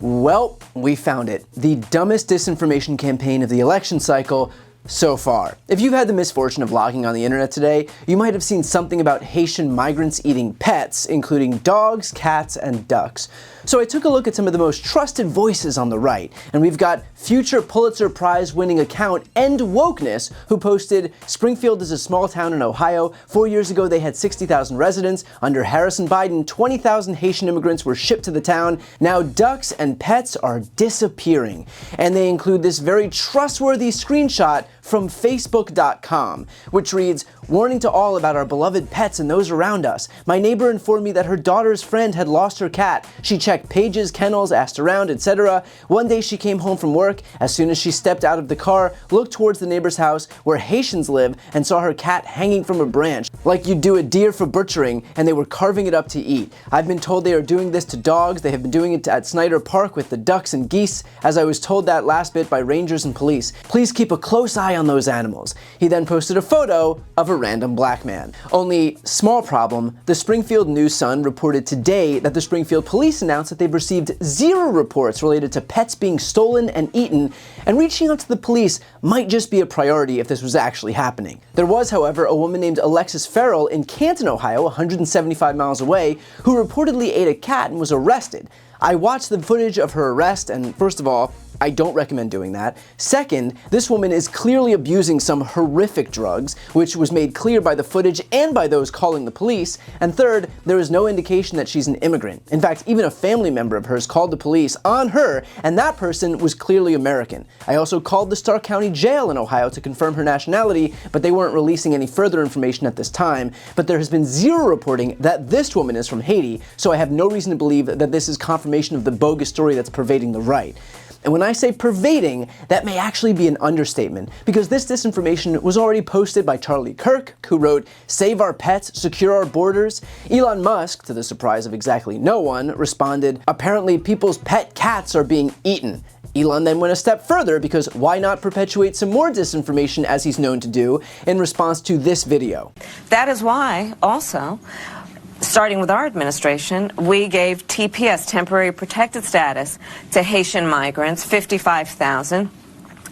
Well, we found it. The dumbest disinformation campaign of the election cycle so far. If you've had the misfortune of logging on the internet today, you might have seen something about Haitian migrants eating pets, including dogs, cats, and ducks. So I took a look at some of the most trusted voices on the right, and we've got future Pulitzer Prize winning account End Wokeness, who posted, "Springfield is a small town in Ohio. 4 years ago they had 60,000 residents. Under Harris and Biden, 20,000 Haitian immigrants were shipped to the town. Now ducks and pets are disappearing." And they include this very trustworthy screenshot from Facebook.com, which reads, "Warning to all about our beloved pets and those around us. My neighbor informed me that her daughter's friend had lost her cat. She checked pages, kennels, asked around, etc. One day she came home from work. As soon as she stepped out of the car, looked towards the neighbor's house where Haitians live and saw her cat hanging from a branch, like you'd do a deer for butchering, and they were carving it up to eat. I've been told they are doing this to dogs. They have been doing it at Snyder Park with the ducks and geese, as I was told that last bit by rangers and police. Please keep a close eye on those animals." He then posted a photo of a random black man. Only small problem, the Springfield News-Sun reported today that the Springfield police announced that they've received 0 reports related to pets being stolen and eaten, and reaching out to the police might just be a priority if this was actually happening. There was, however, a woman named Alexis Farrell in Canton, Ohio, 175 miles away, who reportedly ate a cat and was arrested. I watched the footage of her arrest, and first of all, I don't recommend doing that. Second, this woman is clearly abusing some horrific drugs, which was made clear by the footage and by those calling the police. And third, there is no indication that she's an immigrant. In fact, even a family member of hers called the police on her, and that person was clearly American. I also called the Stark County Jail in Ohio to confirm her nationality, but they weren't releasing any further information at this time. But there has been 0 reporting that this woman is from Haiti, so I have no reason to believe that this is confirmation of the bogus story that's pervading the right. And when I say pervading, that may actually be an understatement, because this disinformation was already posted by Charlie Kirk, who wrote, "Save our pets, secure our borders." Elon Musk, to the surprise of exactly no one, responded, "Apparently people's pet cats are being eaten." Elon then went a step further, because why not perpetuate some more disinformation, as he's known to do, in response to this video. That is why, also, starting with our administration, we gave TPS, temporary protected status, to Haitian migrants, 55,000.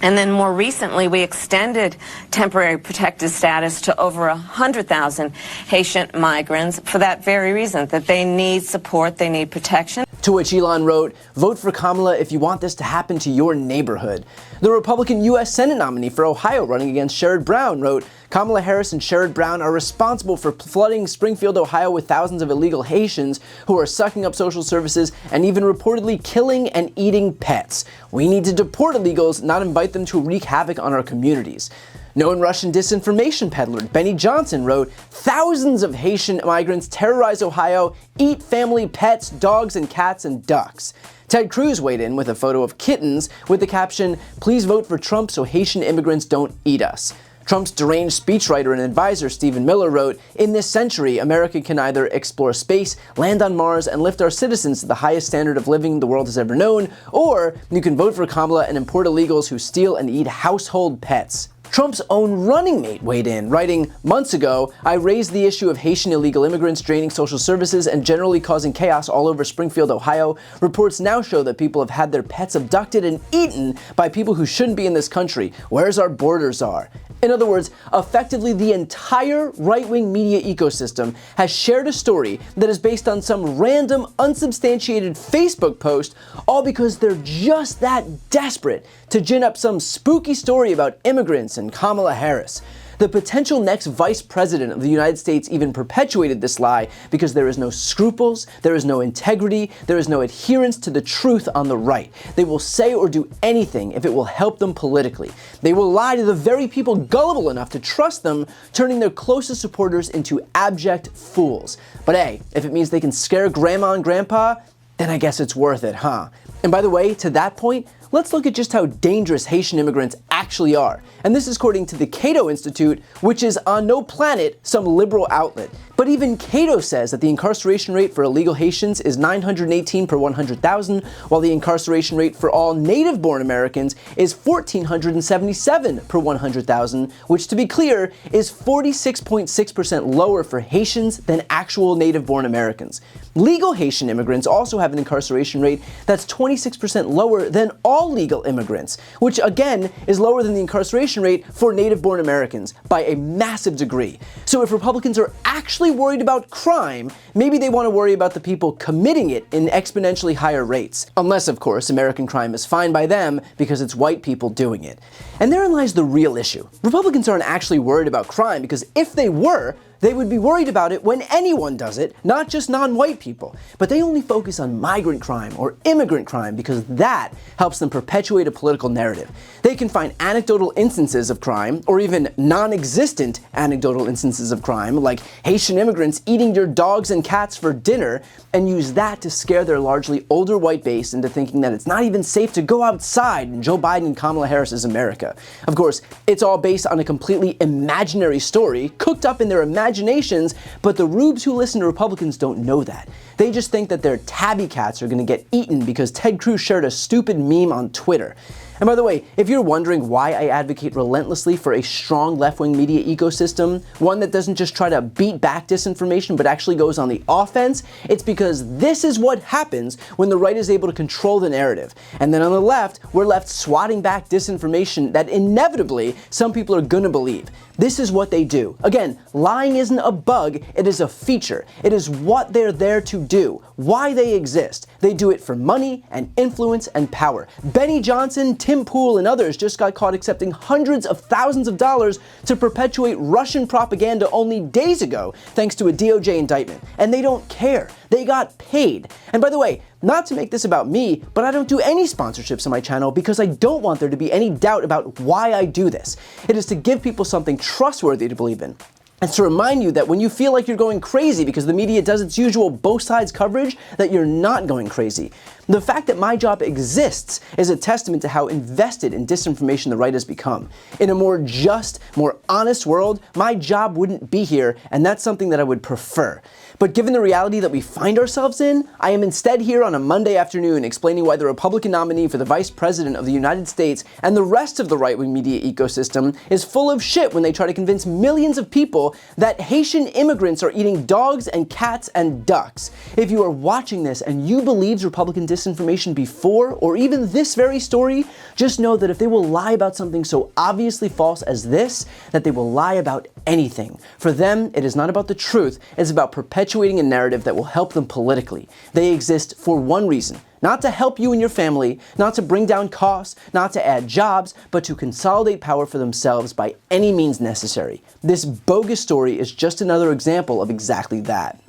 And then more recently, we extended temporary protected status to over 100,000 Haitian migrants for that very reason, that they need support, they need protection. To which Elon wrote, "Vote for Kamala if you want this to happen to your neighborhood." The Republican U.S. Senate nominee for Ohio running against Sherrod Brown wrote, "Kamala Harris and Sherrod Brown are responsible for flooding Springfield, Ohio with thousands of illegal Haitians who are sucking up social services and even reportedly killing and eating pets. We need to deport illegals, not invite them to wreak havoc on our communities." Known Russian disinformation peddler Benny Johnson wrote, "Thousands of Haitian migrants terrorize Ohio, eat family pets, dogs and cats and ducks." Ted Cruz weighed in with a photo of kittens with the caption, "Please vote for Trump so Haitian immigrants don't eat us." Trump's deranged speechwriter and advisor Stephen Miller wrote, "In this century, America can either explore space, land on Mars, and lift our citizens to the highest standard of living the world has ever known, or you can vote for Kamala and import illegals who steal and eat household pets." Trump's own running mate weighed in, writing, "Months ago, I raised the issue of Haitian illegal immigrants draining social services and generally causing chaos all over Springfield, Ohio. Reports now show that people have had their pets abducted and eaten by people who shouldn't be in this country. Where's our borders are?" In other words, effectively the entire right-wing media ecosystem has shared a story that is based on some random, unsubstantiated Facebook post, all because they're just that desperate to gin up some spooky story about immigrants and Kamala Harris. The potential next vice president of the United States even perpetuated this lie because there is no scruples, there is no integrity, there is no adherence to the truth on the right. They will say or do anything if it will help them politically. They will lie to the very people gullible enough to trust them, turning their closest supporters into abject fools. But hey, if it means they can scare grandma and grandpa, then I guess it's worth it, huh? And by the way, to that point, let's look at just how dangerous Haitian immigrants actually are. And this is according to the Cato Institute, which is on no planet some liberal outlet. But even Cato says that the incarceration rate for illegal Haitians is 918 per 100,000, while the incarceration rate for all native-born Americans is 1,477 per 100,000, which, to be clear, is 46.6% lower for Haitians than actual native-born Americans. Legal Haitian immigrants also have an incarceration rate that's 26% lower than all legal immigrants, which again is lower than the incarceration rate for native-born Americans by a massive degree. So if Republicans are actually worried about crime, maybe they want to worry about the people committing it in exponentially higher rates. Unless, of course, American crime is fine by them because it's white people doing it. And therein lies the real issue. Republicans aren't actually worried about crime because if they were, they would be worried about it when anyone does it, not just non-white people. But they only focus on migrant crime or immigrant crime because that helps them perpetuate a political narrative. They can find anecdotal instances of crime, or even non-existent anecdotal instances of crime, like Haitian immigrants eating your dogs and cats for dinner, and use that to scare their largely older white base into thinking that it's not even safe to go outside in Joe Biden and Kamala Harris's America. Of course, it's all based on a completely imaginary story, cooked up in their imaginations, but the rubes who listen to Republicans don't know that. They just think that their tabby cats are going to get eaten because Ted Cruz shared a stupid meme on Twitter. And by the way, if you're wondering why I advocate relentlessly for a strong left-wing media ecosystem, one that doesn't just try to beat back disinformation but actually goes on the offense, it's because this is what happens when the right is able to control the narrative. And then on the left, we're left swatting back disinformation that inevitably some people are gonna believe. This is what they do. Again, lying isn't a bug, it is a feature. It is what they're there to do, why they exist. They do it for money and influence and power. Benny Johnson, Tim Pool, and others just got caught accepting hundreds of thousands of dollars to perpetuate Russian propaganda only days ago, thanks to a DOJ indictment. And they don't care. They got paid. And by the way, not to make this about me, but I don't do any sponsorships on my channel because I don't want there to be any doubt about why I do this. It is to give people something trustworthy to believe in. And to remind you that when you feel like you're going crazy because the media does its usual both sides coverage, that you're not going crazy. The fact that my job exists is a testament to how invested in disinformation the right has become. In a more just, more honest world, my job wouldn't be here, and that's something that I would prefer. But given the reality that we find ourselves in, I am instead here on a Monday afternoon explaining why the Republican nominee for the Vice President of the United States and the rest of the right-wing media ecosystem is full of shit when they try to convince millions of people that Haitian immigrants are eating dogs and cats and ducks. If you are watching this and you believed Republican disinformation before or even this very story, just know that if they will lie about something so obviously false as this, that they will lie about anything. For them, it is not about the truth, it's about perpetuating a narrative that will help them politically. They exist for one reason. Not to help you and your family, not to bring down costs, not to add jobs, but to consolidate power for themselves by any means necessary. This bogus story is just another example of exactly that.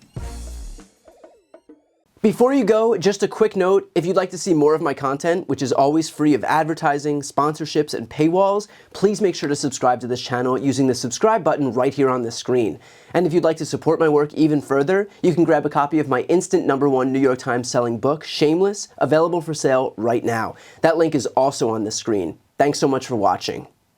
Before you go, just a quick note, if you'd like to see more of my content, which is always free of advertising, sponsorships, and paywalls, please make sure to subscribe to this channel using the subscribe button right here on the screen. And if you'd like to support my work even further, you can grab a copy of my instant #1 New York Times selling book, Shameless, available for sale right now. That link is also on the screen. Thanks so much for watching.